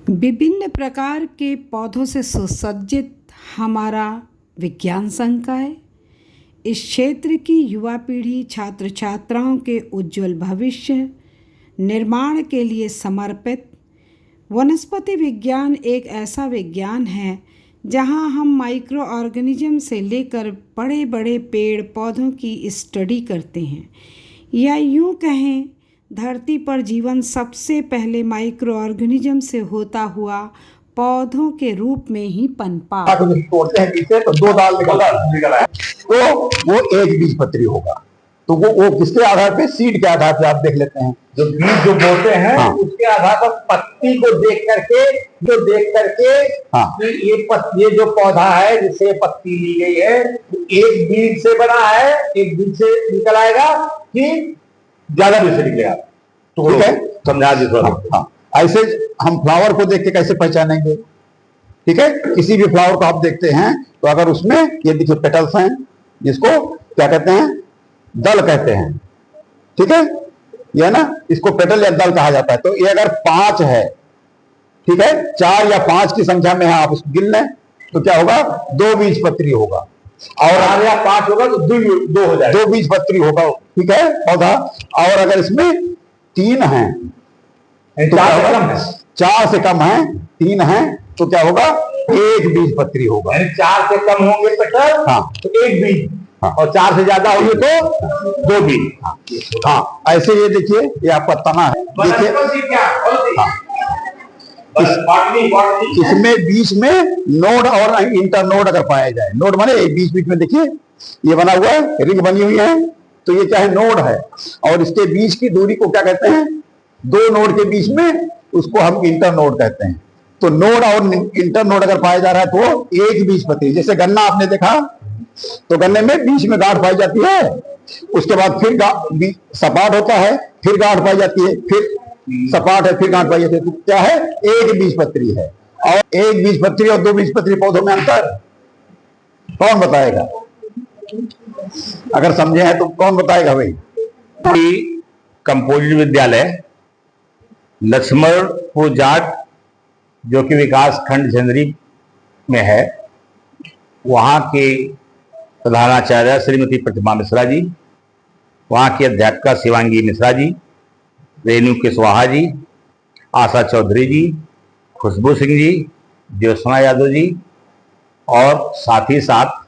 विभिन्न प्रकार के पौधों से सुसज्जित हमारा विज्ञान संकाय इस क्षेत्र की युवा पीढ़ी छात्र छात्राओं के उज्जवल भविष्य निर्माण के लिए समर्पित। वनस्पति विज्ञान एक ऐसा विज्ञान है जहां हम माइक्रो ऑर्गेनिज्म से लेकर बड़े बड़े पेड़ पौधों की स्टडी करते हैं, या यूं कहें धरती पर जीवन सबसे पहले माइक्रो ऑर्गेनिज्म से होता हुआ पौधों के रूप में ही पनपा। तोड़ते हैं पीछे तो दो दाल निकला है, तो वो एक बीजपत्री होगा। तो वो किसके आधार पे? सीड के आधार पे आप देख लेते हैं। जो बीज जो बोते हैं हाँ। उसके आधार पर पत्ती को देख करके हाँ। कि ये जो पौधा है जिससे पत्ती ली गई है एक बीज से बना है, एक बीज से निकल आएगा कि ज्यादा बीज से निकलेगा। तो ठीक है, समझा दी थोड़ा। हाँ, ऐसे हम फ्लावर को देख के कैसे पहचानेंगे? ठीक है, किसी भी फ्लावर को आप देखते हैं तो अगर उसमें ये देखिए पेटल्स हैं, जिसको क्या कहते हैं? दल कहते हैं। ठीक है, ये ना, इसको पेटल या दल कहा जाता है। तो ये अगर 5 है, ठीक है, 4 या 5 की संख्या में है, आप उसको गिन लें तो क्या होगा? 2 बीजपत्री होगा। और 4 या 5 होगा तो 2 हो जाएगा, 2 बीजपत्री होगा। ठीक है, पौधा। और अगर इसमें 3 है, 4 से कम है, 3 है, तो क्या होगा? 1 बीजपत्री होगा। 4 से कम होंगे पेटल हाँ, तो 1 बीज हाँ। और 4 से ज्यादा होंगे तो 2 बीज। हाँ, ऐसे ये देखिए, ये आपका तना है, देखिए इसमें बीच में नोड और इंटर नोड अगर पाया जाए, नोड माने बीच बीच में देखिए ये बना हुआ है, रिंग बनी हुई है, तो ये क्या है? नोड है। और इसके बीच की दूरी को क्या कहते हैं? 2 नोड के बीच में, उसको हम इंटर नोड कहते हैं। तो नोड और इंटर नोड अगर पाया जा रहा है तो 1 बीजपत्री। जैसे गन्ना आपने देखा तो गन्ने में बीच में गांठ पाई जाती है, उसके बाद फिर सपाट होता है, फिर गांठ पाई जाती है, फिर सपाट है, फिर गांठ पाई जाती है। तो क्या है? 1 बीजपत्री है। और 1 बीजपत्री और 2 बीजपत्री पौधों में अंतर कौन बताएगा? अगर समझे हैं तो कौन बताएगा भाई? कंपोजिट विद्यालय लक्ष्मणपुर जाट जो कि विकास खंड झंझरी में है, वहाँ के प्रधानाचार्य श्रीमती प्रतिमा मिश्रा जी, वहाँ की अध्यापिका शिवांगी मिश्रा जी, रेणु कुशवाहा जी, आशा चौधरी जी, खुशबू सिंह जी, ज्योत्सना यादव जी, और साथ ही साथ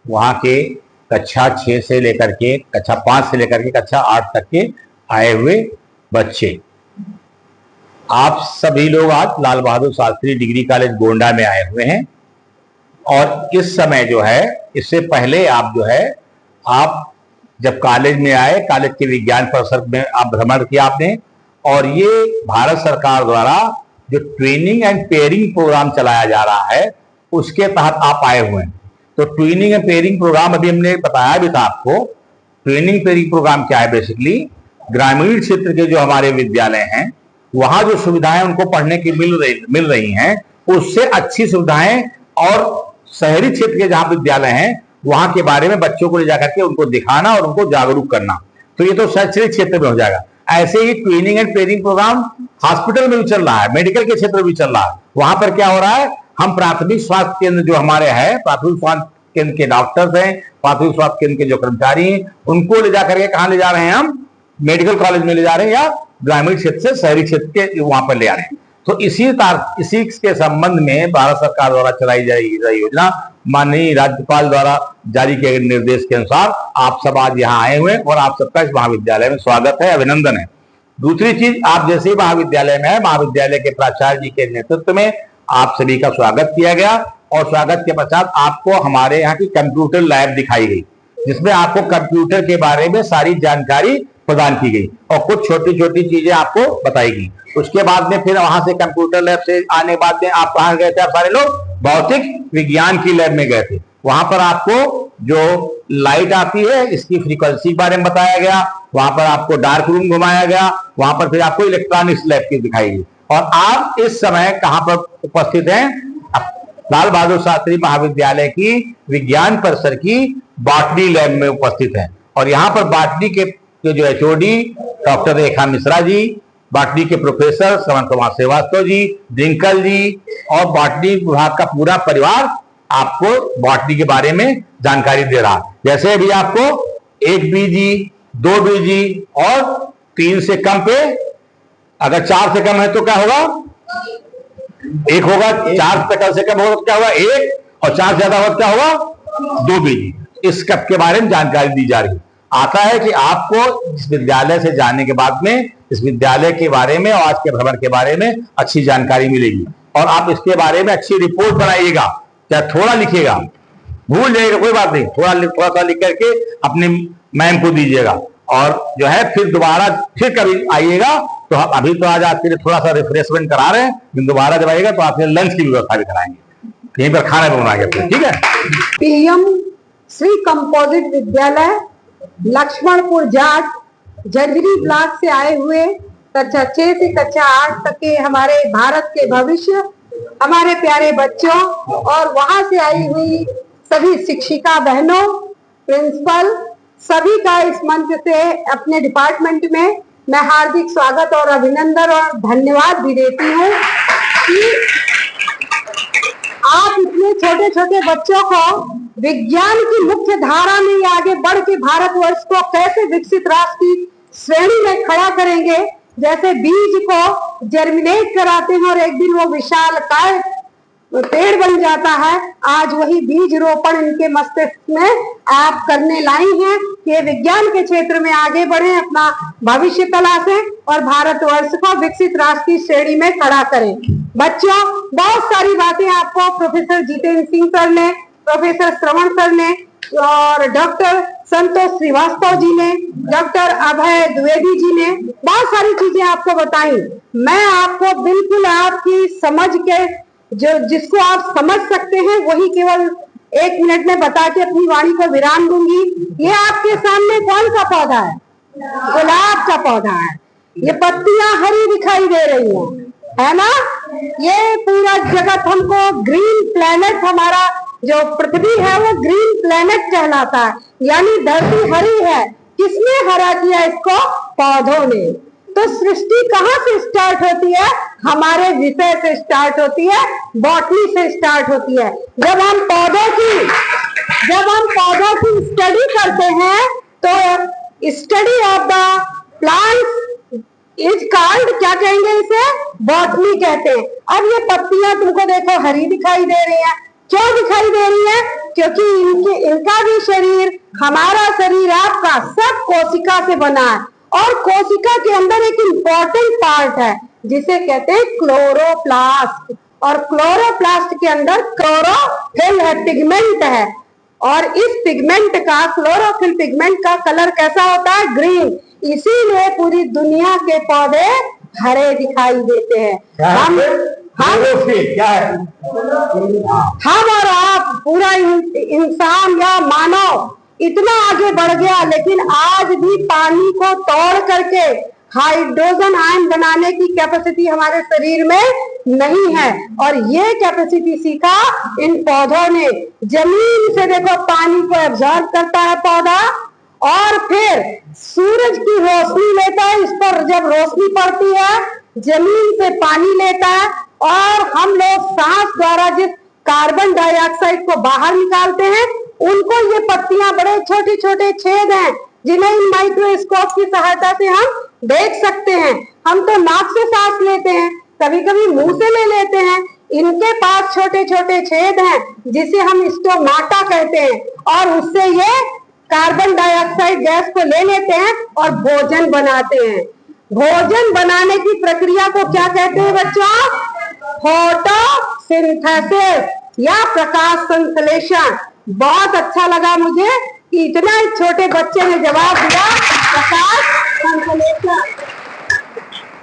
वहाँ के कक्षा 6 से लेकर के कक्षा 5 से लेकर के कक्षा 8 तक के आए हुए बच्चे। आप सभी लोग आज लाल बहादुर शास्त्री डिग्री कॉलेज गोंडा में आए हुए हैं। और इस समय जो है, इससे पहले आप जो है, आप जब कॉलेज में आए, कॉलेज के विज्ञान परिसर में आप भ्रमण किया आपने, और ये भारत सरकार द्वारा जो ट्रेनिंग एंड पेयरिंग प्रोग्राम चलाया जा रहा है उसके तहत आप आए हुए हैं। तो ट्रेनिंग एंड पेयरिंग प्रोग्राम अभी हमने बताया भी था आपको। ट्रेनिंग पेयरिंग प्रोग्राम क्या है? बेसिकली ग्रामीण क्षेत्र के जो हमारे विद्यालय हैं वहां जो सुविधाएं उनको पढ़ने की मिल रही हैं, उससे अच्छी सुविधाएं और शहरी क्षेत्र के जहां विद्यालय हैं वहां के बारे में बच्चों को ले जाकर के उनको दिखाना और उनको जागरूक करना। तो ये तो शैक्षणिक क्षेत्र में हो जाएगा। ऐसे ही training and pairing program hospital में भी चल रहा है, मेडिकल के क्षेत्र में भी चल रहा है। वहां पर क्या हो रहा है? हम प्राथमिक स्वास्थ्य केंद्र जो हमारे हैं, प्राथमिक स्वास्थ्य केंद्र के डॉक्टर्स हैं, प्राथमिक स्वास्थ्य केंद्र के जो कर्मचारी हैं, उनको ले जाकर के कहां ले जा रहे हैं? हम मेडिकल कॉलेज में ले जा रहे हैं, या ग्रामीण क्षेत्र से शहरी क्षेत्र के वहां पर ले आ रहे हैं। तो इसी के संबंध में भारत सरकार द्वारा चलाई जा रही योजना, माननीय राज्यपाल द्वारा जारी किए गए निर्देश के अनुसार आप सब आज यहाँ आए हुए और आप सबका इस महाविद्यालय में स्वागत है, अभिनंदन है। दूसरी चीज, आप जैसे ही महाविद्यालय में है, महाविद्यालय के प्राचार्य जी के नेतृत्व में आप सभी का स्वागत किया गया, और स्वागत के पश्चात आपको हमारे यहाँ की कंप्यूटर लैब दिखाई गई, जिसमें आपको कंप्यूटर के बारे में सारी जानकारी प्रदान की गई और कुछ छोटी छोटी चीजें आपको बताई गई। उसके बाद में फिर वहां से कंप्यूटर लैब से आने के बाद में आप कहां गए थे? आप सारे लोग भौतिक विज्ञान की लैब में गए थे। वहां पर आपको जो लाइट आती है इसकी फ्रीक्वेंसी के बारे में बताया गया, वहां पर आपको डार्क रूम घुमाया गया, वहां पर फिर आपको इलेक्ट्रॉनिक्स लैब की दिखाई गई। और आप इस समय कहां पर उपस्थित हैं? लाल बहादुर शास्त्री महाविद्यालय की विज्ञान परिसर की बॉटनी लैब में उपस्थित हैं। और यहाँ पर बॉटनी के जो एचओडी डॉक्टर रेखा मिश्रा जी, बॉटनी के प्रोफेसर श्रवण कुमार श्रीवास्तव जी, डिंकल जी और बॉटनी विभाग का पूरा परिवार आपको बॉटनी के बारे में जानकारी दे रहा। जैसे अभी आपको 1 बीजी, 2 बीजी और 3 से कम पे, अगर 4 से कम है तो क्या होगा? 1 होगा। 4 से कम होगा तो क्या होगा? 1, और 4 से ज्यादा होगा तो क्या होगा? 2 बीजी। इस कप के बारे में जानकारी दी जा रही। आता है कि आपको इस विद्यालय से जाने के बाद में इस विद्यालय के बारे में और आज के भ्रमण के बारे में अच्छी जानकारी मिलेगी और आप इसके बारे में अच्छी रिपोर्ट बनाइएगा। चाहे थोड़ा लिखिएगा, भूल जाइएगा कोई बात नहीं, थोड़ा सा लिख करके अपने मैम को दीजिएगा और जो है फिर दोबारा फिर कभी आइएगा। तो हम अभी तो आज आपके लिए थोड़ा सा रिफ्रेशमेंट करा रहे हैं, लेकिन दोबारा जब आइएगा तो आपके लंच की व्यवस्था भी कराएंगे, यहीं पर खाना भी बनाएंगे। ठीक है। पीएम श्री कंपोजिट विद्यालय लक्ष्मणपुर जाट जर्जरी ब्लॉक से आए हुए कक्षा 6 से कक्षा 8 तक के हमारे भारत के भविष्य, हमारे प्यारे बच्चों और वहां से आई हुई सभी शिक्षिका बहनों, प्रिंसिपल, सभी का इस मंच से अपने डिपार्टमेंट में मैं हार्दिक स्वागत और अभिनंदन और धन्यवाद भी देती हूँ कि आप इतने छोटे छोटे बच्चों को विज्ञान की मुख्य धारा में आगे बढ़ के भारतवर्ष को कैसे विकसित राष्ट्र की श्रेणी में खड़ा करेंगे। जैसे बीज को जर्मिनेट कराते हैं और एक दिन वो विशालकाय पेड़ बन जाता है, आज वही बीज रोपण इनके मस्तिष्क में आप करने लाई हैं कि विज्ञान के क्षेत्र में आगे बढ़े, अपना भविष्य तलाशें और भारतवर्ष को विकसित राष्ट्र की श्रेणी में खड़ा करें। बच्चों, बहुत सारी बातें आपको प्रोफेसर जितेंद्र सिंह सर ने, प्रोफेसर श्रवण सर ने और डॉक्टर संतोष श्रीवास्तव जी ने, डॉक्टर अभय द्विवेदी जी ने बहुत सारी चीजें आपको बताई। मैं आपको बिल्कुल आपकी समझ के जो जिसको आप समझ सकते हैं वही केवल 1 मिनट में बता के अपनी वाणी को विराम दूंगी। ये आपके सामने कौन सा पौधा है? गुलाब का पौधा है। ये पत्तियां हरी दिखाई दे रही है ना? ये पूरा जगत हमको ग्रीन प्लेनेट, हमारा जो पृथ्वी है वो ग्रीन प्लेनेट कहलाता है, यानी धरती हरी है। किसने हरा किया इसको? पौधों ने। तो सृष्टि कहाँ से स्टार्ट होती है? हमारे विषय से स्टार्ट होती है, बॉटनी से स्टार्ट होती है। जब हम पौधों की स्टडी करते हैं तो study of the plants is called, क्या कहेंगे इसे? बॉटनी कहते हैं। अब ये पत्तियां तुमको देखो हरी दिखाई दे रही है। क्यों दिखाई दे रही है? क्योंकि इनका भी शरीर, हमारा शरीर, आपका सब कोशिका से बना है और कोशिका के अंदर एक इम्पोर्टेंट पार्ट है जिसे कहते हैं क्लोरोप्लास्ट, और क्लोरोप्लास्ट के अंदर क्लोरोफिल है, पिगमेंट है, और इस पिगमेंट का, क्लोरोफिल पिगमेंट का कलर कैसा होता है? ग्रीन। इसीलिए पूरी दुनिया के पौधे हरे दिखाई देते हैं। हम क्या है? हम और आप, पूरा इंसान या मानव इतना आगे बढ़ गया, लेकिन आज भी पानी को तोड़ करके हाइड्रोजन आयन बनाने की कैपेसिटी हमारे शरीर में नहीं है। और ये कैपेसिटी सीखा इन पौधों ने। जमीन से देखो पानी को एब्जॉर्ब करता है पौधा, और फिर सूरज की रोशनी लेता है, इस पर जब रोशनी पड़ती है जमीन से पानी लेता है, और हम लोग सांस द्वारा जिस कार्बन डाइऑक्साइड को बाहर निकालते हैं, उनको ये पत्तियां, बड़े छोटे छोटे छेद हैं जिन्हें इन माइक्रोस्कोप की सहायता से हम देख सकते हैं। हम तो नाक से सांस लेते हैं, कभी कभी मुंह से ले लेते हैं। इनके पास छोटे छोटे छेद हैं जिसे हम स्टोमाटा कहते हैं, और उससे ये कार्बन डाइऑक्साइड गैस को ले लेते हैं और भोजन बनाते हैं। भोजन बनाने की प्रक्रिया को क्या कहते हैं बच्चों? फोटोसिंथेसिस या प्रकाश संश्लेषण। बहुत अच्छा लगा मुझे कि इतना छोटे बच्चे ने जवाब दिया, प्रकाश संश्लेषण।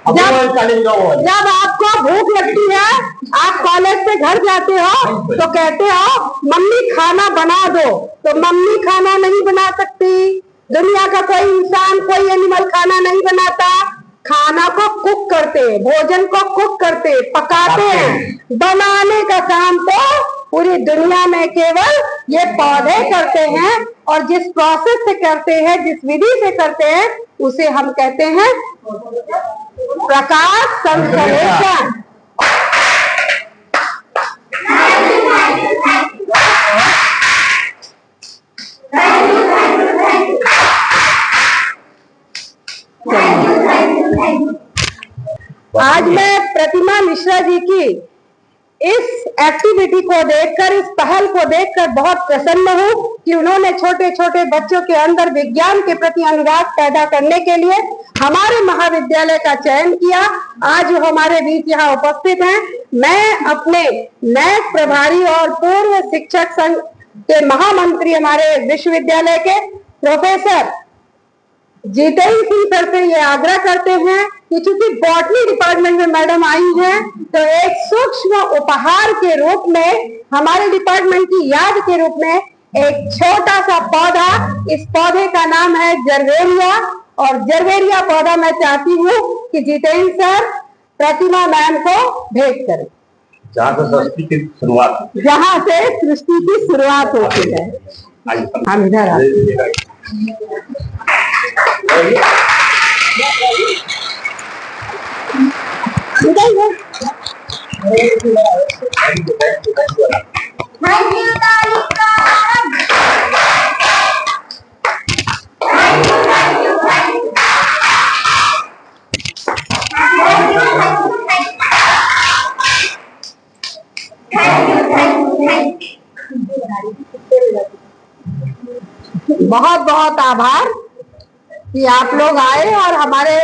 जब आपको भूख लगती है, आप कॉलेज से घर जाते हो तो कहते हो मम्मी खाना बना दो, तो मम्मी खाना नहीं बना सकती। दुनिया का कोई इंसान, कोई एनिमल खाना नहीं बनाता। खाना को कुक करते हैं, भोजन को कुक करते हैं, पकाते हैं। बनाने का काम तो पूरी दुनिया में केवल ये पौधे करते हैं, और जिस प्रोसेस से करते हैं, जिस विधि से करते हैं, उसे हम कहते हैं प्रकाश संश्लेषण। आज मैं प्रतिमा मिश्रा जी की इस एक्टिविटी को देखकर, इस पहल को देखकर बहुत प्रसन्न हूँ कि उन्होंने छोटे छोटे बच्चों के अंदर विज्ञान के प्रति अनुराग पैदा करने के लिए हमारे महाविद्यालय का चयन किया। आज वो हमारे बीच यहाँ उपस्थित हैं। मैं अपने नैक प्रभारी और पूर्व शिक्षक संघ के महामंत्री हमारे विश्वविद्यालय के प्रोफेसर जितेंद्र सिंह सर से ये आग्रह करते हैं कि चूंकि बॉटनी डिपार्टमेंट में मैडम आई हैं, तो एक सूक्ष्म उपहार के रूप में, हमारे डिपार्टमेंट की याद के रूप में एक छोटा सा पौधा, इस पौधे का नाम है जरवेरिया, और जरवेरिया पौधा मैं चाहती हूँ कि जितेंद्र सर प्रतिमा मैम को भेंट करें, जहाँ से सृष्टि की शुरुआत, जहाँ से सृष्टि की शुरुआत होती है। हम इधर आते बहुत बहुत आभार कि आप लोग आए और हमारे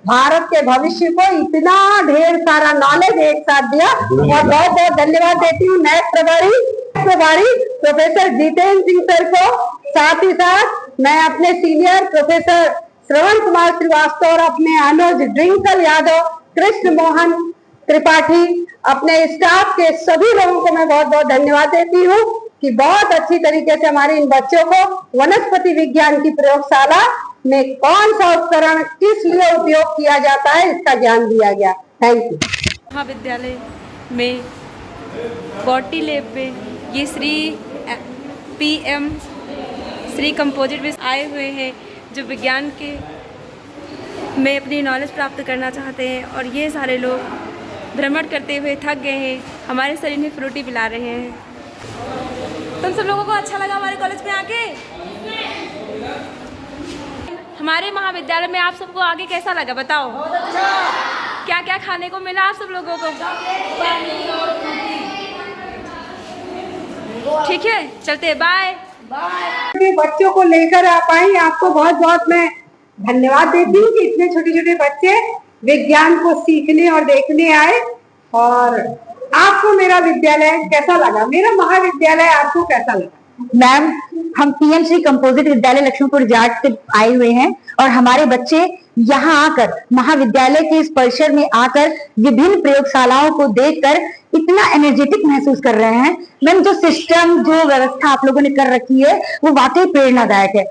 भारत के भविष्य को इतना ढेर सारा नॉलेज एक साथ दिया, और बहुत बहुत धन्यवाद देती हूँ नैक प्रभारी प्रोफेसर जितेंद्र सिंह सर को। साथ ही साथ मैं अपने सीनियर प्रोफेसर श्रवण कुमार श्रीवास्तव और अपने अनुज ड्रिंकल यादव, कृष्ण मोहन त्रिपाठी, अपने स्टाफ के सभी लोगों को मैं बहुत बहुत धन्यवाद देती हूँ कि बहुत अच्छी तरीके से हमारे इन बच्चों को वनस्पति विज्ञान की प्रयोगशाला में कौन सा उपकरण किस लिए उपयोग किया जाता है इसका ज्ञान दिया गया। Thank you. महाविद्यालय में बॉटनी लैब में ये श्री कंपोजिट में आए हुए हैं, जो विज्ञान के में अपनी नॉलेज प्राप्त करना चाहते हैं, और ये सारे लोग भ्रमण करते हुए थक गए हैं, हमारे शरीर में फ्रूटी पिला रहे हैं। तुम सब लोगों को अच्छा लगा हमारे कॉलेज में आके? हमारे महाविद्यालय में आप सबको आगे कैसा लगा बताओ? क्या क्या खाने को मिला आप सब लोगों को? ठीक है, चलते, बाय बाय। बच्चों को लेकर आप आई, आपको बहुत बहुत मैं धन्यवाद देती हूँ कि इतने छोटे छोटे बच्चे विज्ञान को सीखने और देखने आए। और आपको मेरा विद्यालय कैसा लगा? मेरा महाविद्यालय आपको कैसा लगा? मैम, हम पीएम श्री कंपोजिट विद्यालय लक्ष्मीपुर जाट से आए हुए हैं, और हमारे बच्चे यहाँ आकर महाविद्यालय के इस परिसर में आकर विभिन्न प्रयोगशालाओं को देखकर इतना एनर्जेटिक महसूस कर रहे हैं। मैम, जो सिस्टम, जो व्यवस्था आप लोगों ने कर रखी है वो वाकई प्रेरणादायक है।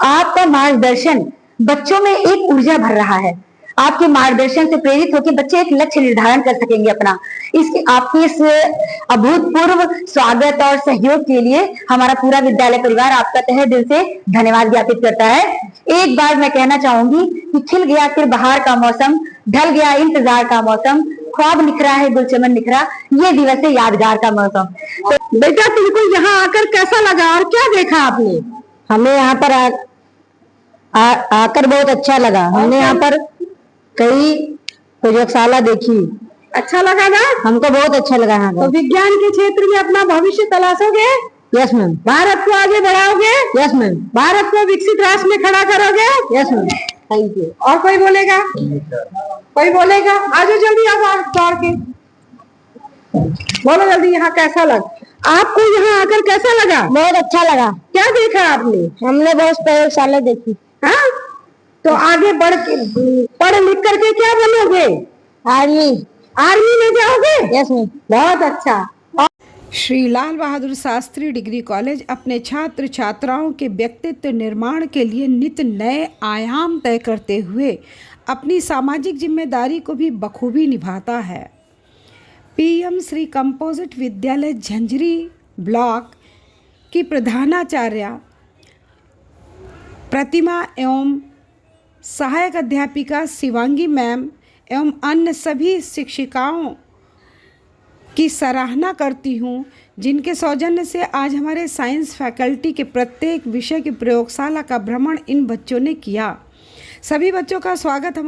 आपका मार्गदर्शन बच्चों में एक ऊर्जा भर रहा है। आपके मार्गदर्शन से प्रेरित होकर बच्चे एक लक्ष्य निर्धारण कर सकेंगे अपना। इसके आपके इस अभूतपूर्व स्वागत और सहयोग के लिए हमारा पूरा विद्यालय परिवार आपका तहे दिल से धन्यवाद ज्ञापित करता है। एक बार मैं कहना चाहूंगी कि खिल गया फिर बहार का मौसम, ढल गया इंतजार का मौसम, ख्वाब निखरा है गुलचमन निखरा, ये दिवस है यादगार का मौसम। तो बेटा, तुमको यहाँ आकर कैसा लगा और क्या देखा आपने? हमें यहाँ पर आकर बहुत अच्छा लगा। हमने यहाँ पर कई प्रयोगशाला देखी। अच्छा लगा ना? हमको बहुत अच्छा लगा यहाँ तो विज्ञान के क्षेत्र में अपना भविष्य तलाशोगे? Yes ma'am. भारत को आगे बढ़ाओगे? Yes ma'am. भारत को विकसित राष्ट्र में खड़ा करोगे? Yes ma'am. Thank you. और कोई बोलेगा? कोई बोलेगा? आ जाओ जल्दी, आप दौड़ के बोलो जल्दी, यहाँ कैसा लगा आपको? यहाँ आकर कैसा लगा? बहुत अच्छा लगा। क्या देखा आपने? हमने बहुत प्रयोगशाला देखी। हाँ, तो आगे पढ़ लिख करके क्या बनोगे? आर्मी में जाओगे? Yes ma'am. बहुत अच्छा। श्री लाल बहादुर शास्त्री डिग्री कॉलेज अपने छात्र छात्राओं के व्यक्तित्व निर्माण के लिए नित्य नए आयाम तय करते हुए अपनी सामाजिक जिम्मेदारी को भी बखूबी निभाता है। पीएम श्री कंपोजिट विद्यालय झंझरी ब्लॉक की प्रधानाचार्य प्रतिमा एवं सहायक अध्यापिका शिवांगी मैम एवं अन्य सभी शिक्षिकाओं की सराहना करती हूँ, जिनके सौजन्य से आज हमारे साइंस फैकल्टी के प्रत्येक विषय की प्रयोगशाला का भ्रमण इन बच्चों ने किया। सभी बच्चों का स्वागत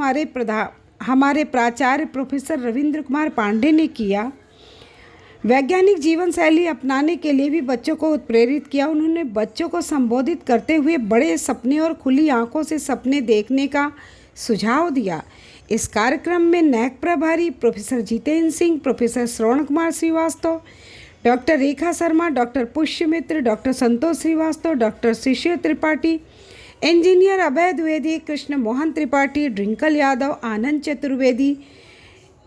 हमारे प्राचार्य प्रोफेसर रविंद्र कुमार पांडे ने किया। वैज्ञानिक जीवन शैली अपनाने के लिए भी बच्चों को उत्प्रेरित किया। उन्होंने बच्चों को संबोधित करते हुए बड़े सपने और खुली आंखों से सपने देखने का सुझाव दिया। इस कार्यक्रम में नैक प्रभारी professor Jitendra Singh, professor Shravan Kumar Srivastava, doctor Rekha Sharma, doctor पुष्य मित्र, डॉक्टर संतोष श्रीवास्तव, डॉक्टर शिशिर त्रिपाठी, इंजीनियर अभय द्विवेदी, कृष्ण मोहन त्रिपाठी, ड्रिंकल यादव, आनंद चतुर्वेदी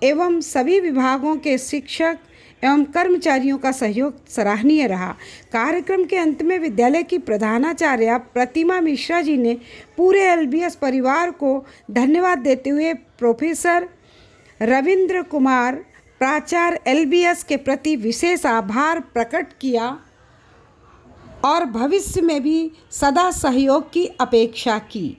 एवं सभी विभागों के शिक्षक एवं कर्मचारियों का सहयोग सराहनीय रहा। कार्यक्रम के अंत में विद्यालय की प्रधानाचार्य प्रतिमा मिश्रा जी ने पूरे एलबीएस परिवार को धन्यवाद देते हुए प्रोफेसर रविंद्र कुमार प्राचार्य एलबीएस के प्रति विशेष आभार प्रकट किया और भविष्य में भी सदा सहयोग की अपेक्षा की।